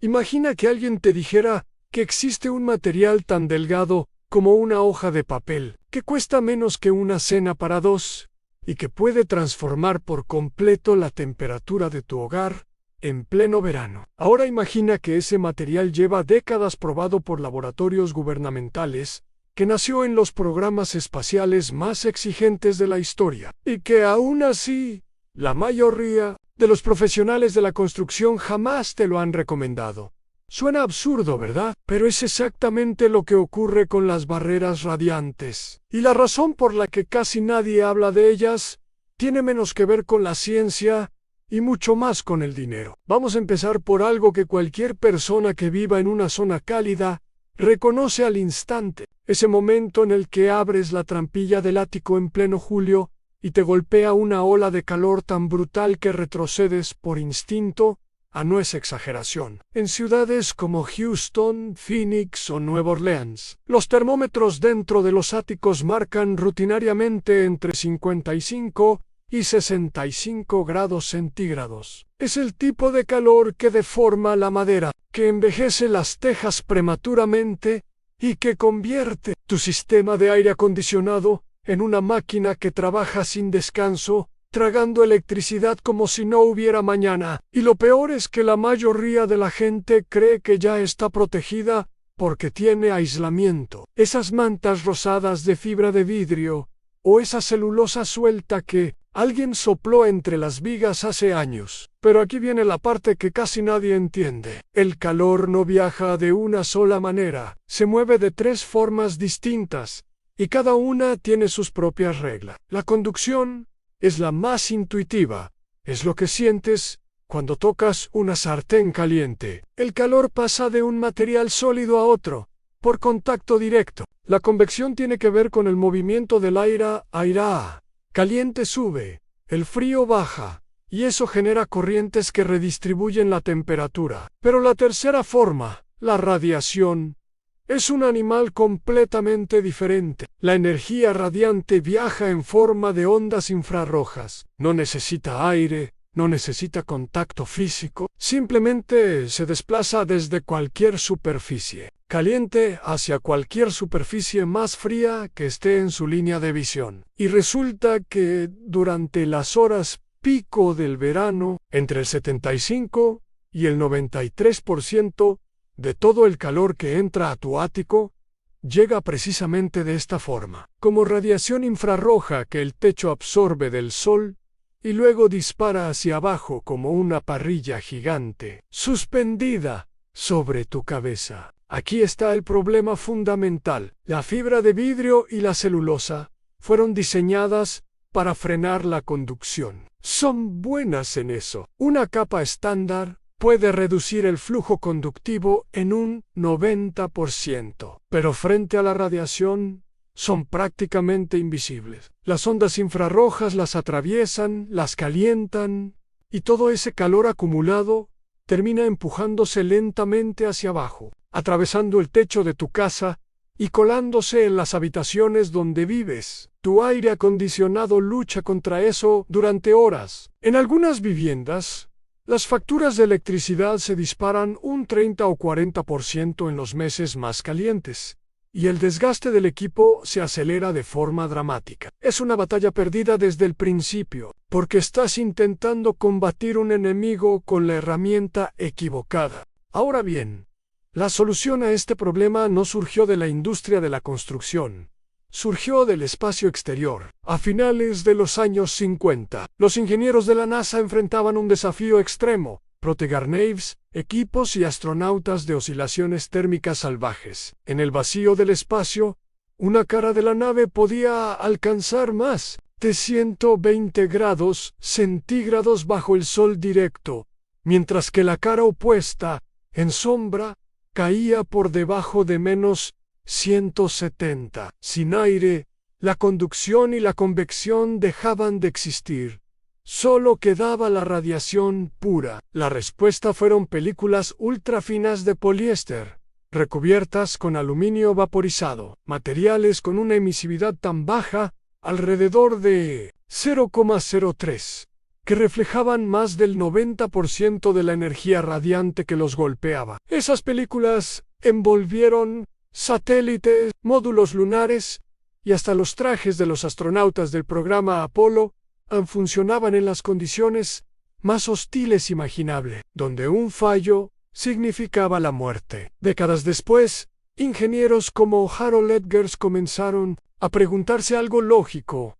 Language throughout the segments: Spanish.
Imagina que alguien te dijera que existe un material tan delgado como una hoja de papel, que cuesta menos que una cena para dos, y que puede transformar por completo la temperatura de tu hogar en pleno verano. Ahora imagina que ese material lleva décadas probado por laboratorios gubernamentales, que nació en los programas espaciales más exigentes de la historia, y que aún así, la mayoría de los profesionales de la construcción jamás te lo han recomendado. Suena absurdo, ¿verdad? Pero es exactamente lo que ocurre con las barreras radiantes. Y la razón por la que casi nadie habla de ellas tiene menos que ver con la ciencia y mucho más con el dinero. Vamos a empezar por algo que cualquier persona que viva en una zona cálida reconoce al instante. Ese momento en el que abres la trampilla del ático en pleno julio y te golpea una ola de calor tan brutal que retrocedes por instinto. No es exageración. En ciudades como Houston, Phoenix o Nueva Orleans, los termómetros dentro de los áticos marcan rutinariamente entre 55 y 65 grados centígrados. Es el tipo de calor que deforma la madera, que envejece las tejas prematuramente y que convierte tu sistema de aire acondicionado en una máquina que trabaja sin descanso, tragando electricidad como si no hubiera mañana. Y lo peor es que la mayoría de la gente cree que ya está protegida porque tiene aislamiento. Esas mantas rosadas de fibra de vidrio o esa celulosa suelta que alguien sopló entre las vigas hace años. Pero aquí viene la parte que casi nadie entiende. El calor no viaja de una sola manera, se mueve de 3 formas distintas y cada una tiene sus propias reglas. La conducción es la más intuitiva, es lo que sientes cuando tocas una sartén caliente. El calor pasa de un material sólido a otro, por contacto directo. La convección tiene que ver con el movimiento del aire. Caliente sube, el frío baja, y eso genera corrientes que redistribuyen la temperatura. Pero la tercera forma, la radiación, es un animal completamente diferente. La energía radiante viaja en forma de ondas infrarrojas. No necesita aire, no necesita contacto físico, simplemente se desplaza desde cualquier superficie caliente hacia cualquier superficie más fría que esté en su línea de visión. Y resulta que durante las horas pico del verano, entre el 75 y el 93% de todo el calor que entra a tu ático llega precisamente de esta forma, como radiación infrarroja que el techo absorbe del sol y luego dispara hacia abajo como una parrilla gigante, suspendida sobre tu cabeza. Aquí está el problema fundamental. La fibra de vidrio y la celulosa fueron diseñadas para frenar la conducción. Son buenas en eso. Una capa estándar puede reducir el flujo conductivo en un 90%, pero frente a la radiación son prácticamente invisibles. Las ondas infrarrojas las atraviesan, las calientan, y todo ese calor acumulado termina empujándose lentamente hacia abajo, atravesando el techo de tu casa y colándose en las habitaciones donde vives. Tu aire acondicionado lucha contra eso durante horas. En algunas viviendas, las facturas de electricidad se disparan un 30 o 40% en los meses más calientes, y el desgaste del equipo se acelera de forma dramática. Es una batalla perdida desde el principio, porque estás intentando combatir un enemigo con la herramienta equivocada. Ahora bien, la solución a este problema no surgió de la industria de la construcción. Surgió del espacio exterior. A finales de los años 50, los ingenieros de la NASA enfrentaban un desafío extremo: proteger naves, equipos y astronautas de oscilaciones térmicas salvajes. En el vacío del espacio, una cara de la nave podía alcanzar más de 120 grados centígrados bajo el sol directo, mientras que la cara opuesta, en sombra, caía por debajo de menos 170. Sin aire, la conducción y la convección dejaban de existir. Solo quedaba la radiación pura. La respuesta fueron películas ultrafinas de poliéster, recubiertas con aluminio vaporizado, materiales con una emisividad tan baja, alrededor de 0,03, que reflejaban más del 90% de la energía radiante que los golpeaba. Esas películas envolvieron satélites, módulos lunares y hasta los trajes de los astronautas del programa Apolo funcionaban en las condiciones más hostiles imaginables, donde un fallo significaba la muerte. Décadas después, ingenieros como Harold Edgers comenzaron a preguntarse algo lógico: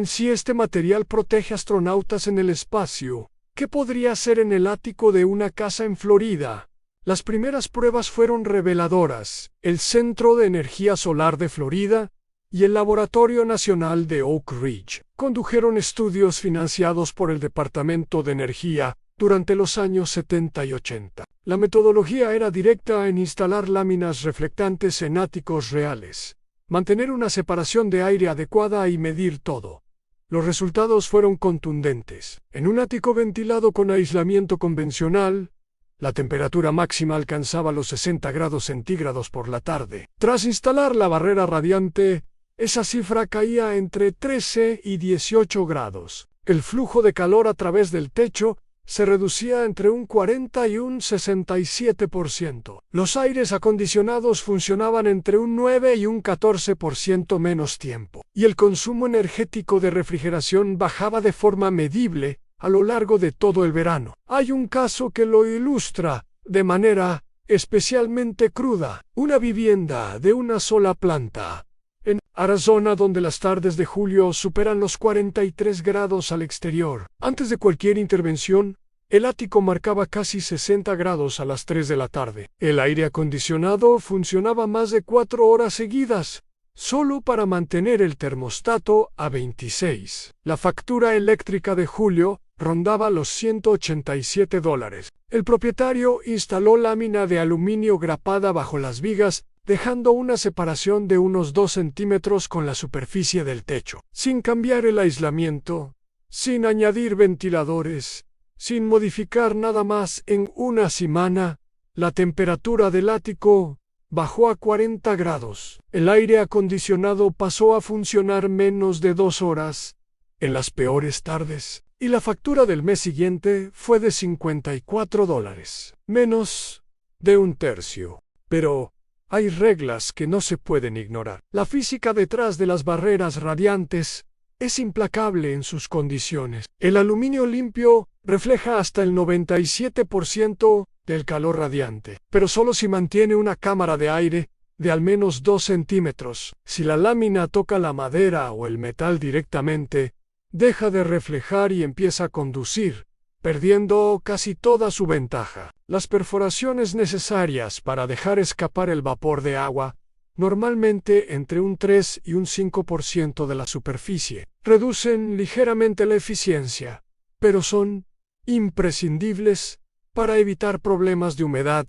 si este material protege astronautas en el espacio, ¿qué podría hacer en el ático de una casa en Florida? Las primeras pruebas fueron reveladoras. El Centro de Energía Solar de Florida y el Laboratorio Nacional de Oak Ridge condujeron estudios financiados por el Departamento de Energía durante los años 70 y 80. La metodología era directa en instalar láminas reflectantes en áticos reales, mantener una separación de aire adecuada y medir todo. Los resultados fueron contundentes. En un ático ventilado con aislamiento convencional, la temperatura máxima alcanzaba los 60 grados centígrados por la tarde. Tras instalar la barrera radiante, esa cifra caía entre 13 y 18 grados. El flujo de calor a través del techo se reducía entre un 40 y un 67%. Los aires acondicionados funcionaban entre un 9 y un 14% menos tiempo. Y el consumo energético de refrigeración bajaba de forma medible a lo largo de todo el verano. Hay un caso que lo ilustra de manera especialmente cruda. Una vivienda de una sola planta en Arizona, donde las tardes de julio superan los 43 grados al exterior. Antes de cualquier intervención, el ático marcaba casi 60 grados a las 3 de la tarde. El aire acondicionado funcionaba más de 4 horas seguidas, solo para mantener el termostato a 26. La factura eléctrica de julio rondaba los $187. El propietario instaló lámina de aluminio grapada bajo las vigas, dejando una separación de unos 2 centímetros con la superficie del techo. Sin cambiar el aislamiento, sin añadir ventiladores, sin modificar nada más, en una semana, la temperatura del ático bajó a 40 grados. El aire acondicionado pasó a funcionar menos de 2 horas en las peores tardes, y la factura del mes siguiente fue de $54, menos de un tercio. Pero hay reglas que no se pueden ignorar. La física detrás de las barreras radiantes es implacable en sus condiciones. El aluminio limpio refleja hasta el 97% del calor radiante, pero solo si mantiene una cámara de aire de al menos 2 centímetros. Si la lámina toca la madera o el metal directamente, deja de reflejar y empieza a conducir, perdiendo casi toda su ventaja. Las perforaciones necesarias para dejar escapar el vapor de agua, normalmente entre un 3 y un 5% de la superficie, reducen ligeramente la eficiencia, pero son imprescindibles para evitar problemas de humedad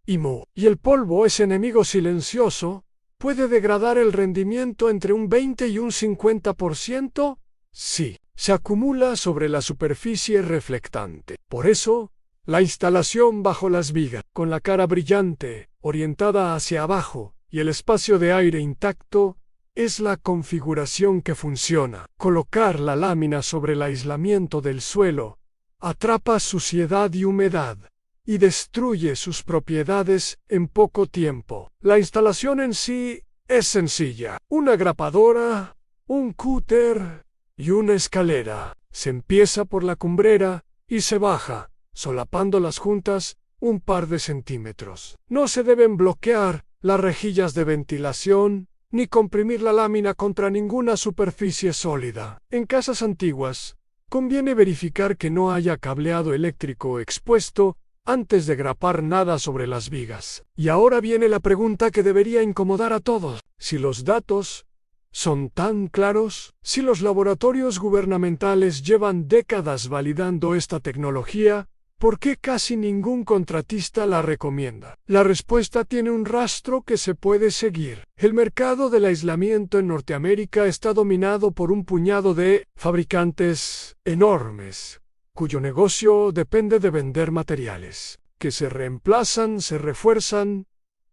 y moho. Y el polvo, ese enemigo silencioso, puede degradar el rendimiento entre un 20 y un 50%, si se acumula sobre la superficie reflectante. Por eso, la instalación bajo las vigas, con la cara brillante, orientada hacia abajo, y el espacio de aire intacto, es la configuración que funciona. Colocar la lámina sobre el aislamiento del suelo atrapa suciedad y humedad, y destruye sus propiedades en poco tiempo. La instalación en sí es sencilla: una grapadora, un cúter y una escalera. Se empieza por la cumbrera y se baja, solapando las juntas un par de centímetros. No se deben bloquear las rejillas de ventilación, ni comprimir la lámina contra ninguna superficie sólida. En casas antiguas, conviene verificar que no haya cableado eléctrico expuesto antes de grapar nada sobre las vigas. Y ahora viene la pregunta que debería incomodar a todos: si los datos son tan claros, si los laboratorios gubernamentales llevan décadas validando esta tecnología, ¿por qué casi ningún contratista la recomienda? La respuesta tiene un rastro que se puede seguir. El mercado del aislamiento en Norteamérica está dominado por un puñado de fabricantes enormes, cuyo negocio depende de vender materiales, que se reemplazan, se refuerzan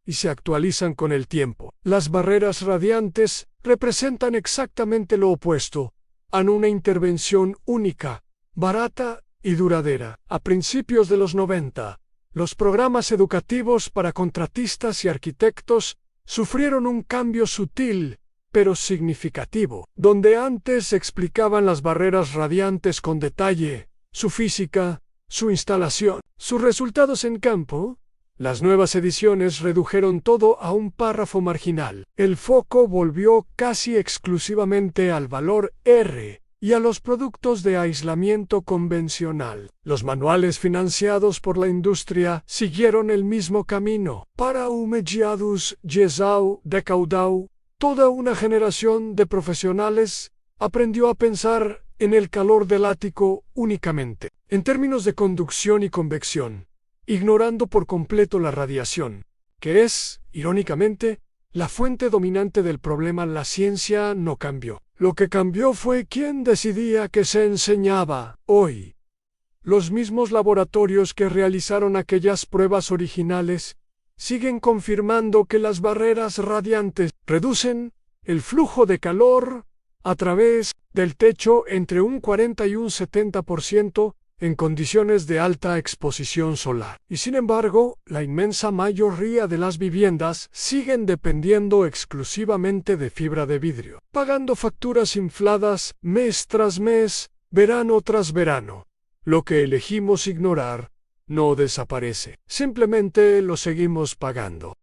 y se actualizan con el tiempo. Las barreras radiantes representan exactamente lo opuesto, a una intervención única, barata y duradera. A principios de los 90, los programas educativos para contratistas y arquitectos sufrieron un cambio sutil, pero significativo. Donde antes explicaban las barreras radiantes con detalle, su física, su instalación, sus resultados en campo, las nuevas ediciones redujeron todo a un párrafo marginal. El foco volvió casi exclusivamente al valor R y a los productos de aislamiento convencional. Los manuales financiados por la industria siguieron el mismo camino. Para mediados década, toda una generación de profesionales aprendió a pensar en el calor del ático únicamente, en términos de conducción y convección, ignorando por completo la radiación, que es, irónicamente, la fuente dominante del problema. La ciencia no cambió. Lo que cambió fue quién decidía que se enseñaba. Hoy, los mismos laboratorios que realizaron aquellas pruebas originales siguen confirmando que las barreras radiantes reducen el flujo de calor a través del techo entre un 40 y un 70% en condiciones de alta exposición solar. Y sin embargo, la inmensa mayoría de las viviendas siguen dependiendo exclusivamente de fibra de vidrio, pagando facturas infladas mes tras mes, verano tras verano. Lo que elegimos ignorar no desaparece, simplemente lo seguimos pagando.